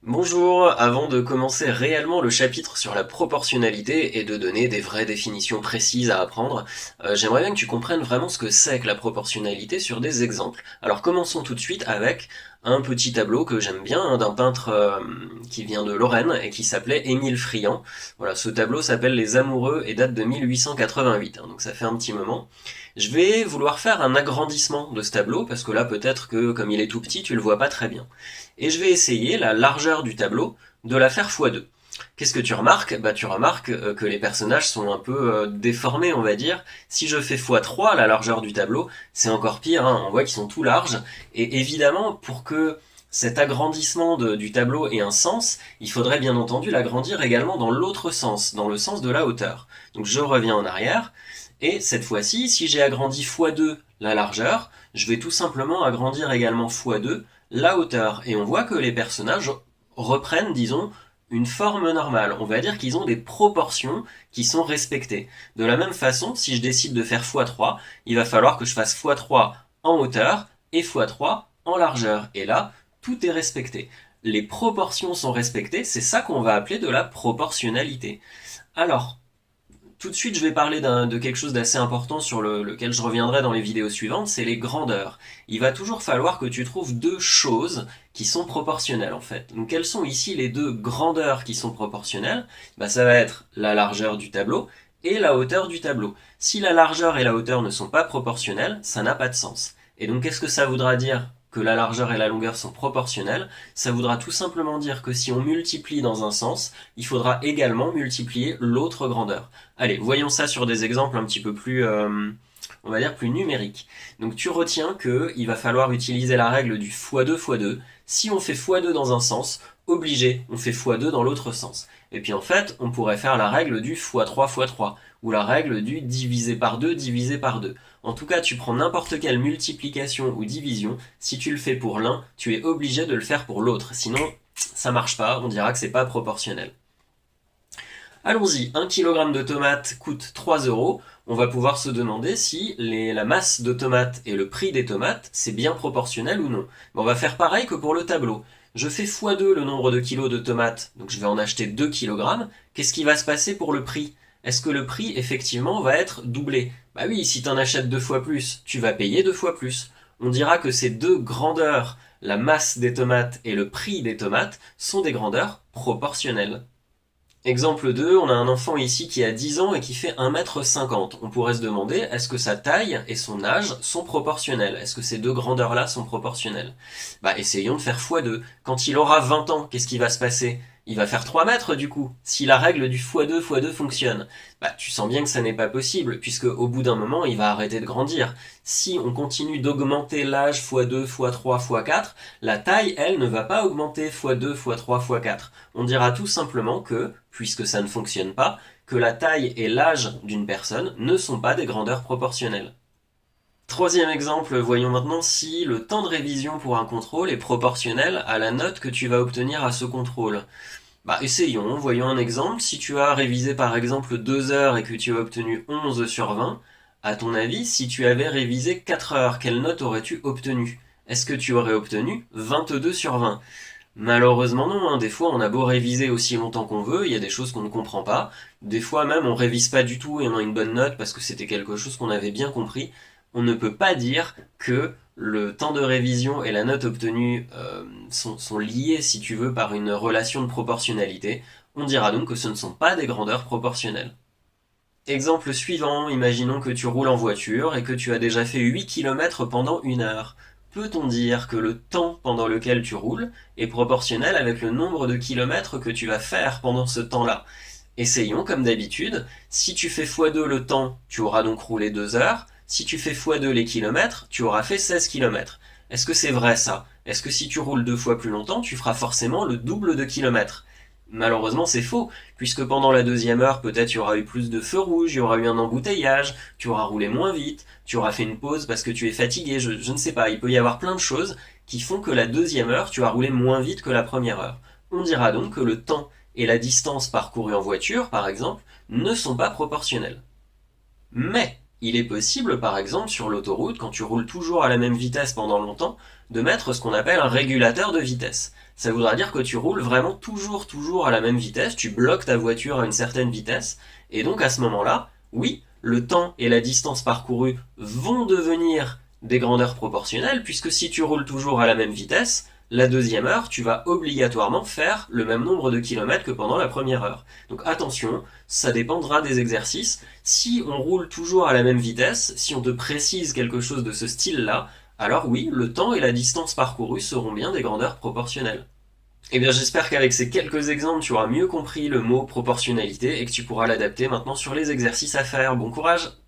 Bonjour, avant de commencer réellement le chapitre sur la proportionnalité et de donner des vraies définitions précises à apprendre, j'aimerais bien que tu comprennes vraiment ce que c'est que la proportionnalité sur des exemples. Alors commençons tout de suite avec un petit tableau que j'aime bien, hein, d'un peintre qui vient de Lorraine et qui s'appelait Émile Friand. Voilà, ce tableau s'appelle Les Amoureux et date de 1888, hein, donc ça fait un petit moment. Je vais vouloir faire un agrandissement de ce tableau, parce que là peut-être que comme il est tout petit, tu le vois pas très bien. Et je vais essayer la largeur du tableau de la faire x2. Qu'est-ce que tu remarques? Bah tu remarques que les personnages sont un peu déformés, on va dire. Si je fais x3 la largeur du tableau, c'est encore pire, hein. On voit qu'ils sont tout larges. Et évidemment, pour que cet agrandissement du tableau ait un sens, il faudrait bien entendu l'agrandir également dans l'autre sens, dans le sens de la hauteur. Donc je reviens en arrière, et cette fois-ci, si j'ai agrandi x2 la largeur, je vais tout simplement agrandir également x2 la hauteur. Et on voit que les personnages reprennent, disons, une forme normale. On va dire qu'ils ont des proportions qui sont respectées. De la même façon, si je décide de faire x3, il va falloir que je fasse x3 en hauteur et x3 en largeur. Et là, tout est respecté. Les proportions sont respectées, c'est ça qu'on va appeler de la proportionnalité. Alors, tout de suite, je vais parler de quelque chose d'assez important sur lequel je reviendrai dans les vidéos suivantes, c'est les grandeurs. Il va toujours falloir que tu trouves deux choses qui sont proportionnelles en fait. Donc quelles sont ici les deux grandeurs qui sont proportionnelles? Bah, ça va être la largeur du tableau et la hauteur du tableau. Si la largeur et la hauteur ne sont pas proportionnelles, ça n'a pas de sens. Et donc qu'est-ce que ça voudra dire que la largeur et la longueur sont proportionnelles? Ça voudra tout simplement dire que si on multiplie dans un sens, il faudra également multiplier l'autre grandeur. Allez, voyons ça sur des exemples un petit peu plus, on va dire, plus numériques. Donc tu retiens qu'il va falloir utiliser la règle du x2 x2. Si on fait x2 dans un sens, obligé, on fait x2 dans l'autre sens. Et puis en fait, on pourrait faire la règle du x3 x3, ou la règle du divisé par 2 divisé par 2. En tout cas, tu prends n'importe quelle multiplication ou division, si tu le fais pour l'un, tu es obligé de le faire pour l'autre. Sinon, ça marche pas, on dira que c'est pas proportionnel. Allons-y, 1 kg de tomates coûte 3 euros. On va pouvoir se demander si la masse de tomates et le prix des tomates, c'est bien proportionnel ou non. On va faire pareil que pour le tableau. Je fais x2 le nombre de kilos de tomates, donc je vais en acheter 2 kg. Qu'est-ce qui va se passer pour le prix? Est-ce que le prix, effectivement, va être doublé? Bah oui, si tu en achètes deux fois plus, tu vas payer deux fois plus. On dira que ces deux grandeurs, la masse des tomates et le prix des tomates, sont des grandeurs proportionnelles. Exemple 2, on a un enfant ici qui a 10 ans et qui fait 1,50 m. On pourrait se demander, est-ce que sa taille et son âge sont proportionnels? Est-ce que ces deux grandeurs-là sont proportionnelles? Bah, essayons de faire x2. Quand il aura 20 ans, qu'est-ce qui va se passer? Il va faire 3 mètres du coup, si la règle du x2 x2 fonctionne. Bah, tu sens bien que ça n'est pas possible, puisque au bout d'un moment, il va arrêter de grandir. Si on continue d'augmenter l'âge x2 x3 x4, la taille, elle, ne va pas augmenter x2 x3 x4. On dira tout simplement que, puisque ça ne fonctionne pas, que la taille et l'âge d'une personne ne sont pas des grandeurs proportionnelles. Troisième exemple, voyons maintenant si le temps de révision pour un contrôle est proportionnel à la note que tu vas obtenir à ce contrôle. Bah essayons, voyons un exemple. Si tu as révisé par exemple 2 heures et que tu as obtenu 11 sur 20, à ton avis, si tu avais révisé 4 heures, quelle note aurais-tu obtenu? Est-ce que tu aurais obtenu 22 sur 20? Malheureusement non, hein. Des fois on a beau réviser aussi longtemps qu'on veut, il y a des choses qu'on ne comprend pas. Des fois même on révise pas du tout et on a une bonne note parce que c'était quelque chose qu'on avait bien compris. On ne peut pas dire que le temps de révision et la note obtenue sont liés, si tu veux, par une relation de proportionnalité. On dira donc que ce ne sont pas des grandeurs proportionnelles. Exemple suivant, imaginons que tu roules en voiture et que tu as déjà fait 8 km pendant 1 heure. Peut-on dire que le temps pendant lequel tu roules est proportionnel avec le nombre de kilomètres que tu vas faire pendant ce temps-là? Essayons comme d'habitude. Si tu fais x2 le temps, tu auras donc roulé 2 heures. Si tu fais x2 les kilomètres, tu auras fait 16 kilomètres. Est-ce que c'est vrai ça? Est-ce que si tu roules deux fois plus longtemps, tu feras forcément le double de kilomètres? Malheureusement, c'est faux, puisque pendant la deuxième heure, peut-être il y aura eu plus de feux rouges, il y aura eu un embouteillage, tu auras roulé moins vite, tu auras fait une pause parce que tu es fatigué, je ne sais pas, il peut y avoir plein de choses qui font que la deuxième heure, tu as roulé moins vite que la première heure. On dira donc que le temps et la distance parcourue en voiture, par exemple, ne sont pas proportionnels. Mais il est possible, par exemple, sur l'autoroute, quand tu roules toujours à la même vitesse pendant longtemps, de mettre ce qu'on appelle un régulateur de vitesse. ça voudra dire que tu roules vraiment toujours à la même vitesse, tu bloques ta voiture à une certaine vitesse, et donc à ce moment-là, oui, le temps et la distance parcourue vont devenir des grandeurs proportionnelles, puisque si tu roules toujours à la même vitesse, la deuxième heure, tu vas obligatoirement faire le même nombre de kilomètres que pendant la première heure. Donc attention, ça dépendra des exercices. Si on roule toujours à la même vitesse, si on te précise quelque chose de ce style-là, alors oui, le temps et la distance parcourue seront bien des grandeurs proportionnelles. Eh bien, j'espère qu'avec ces quelques exemples, tu auras mieux compris le mot proportionnalité et que tu pourras l'adapter maintenant sur les exercices à faire. Bon courage!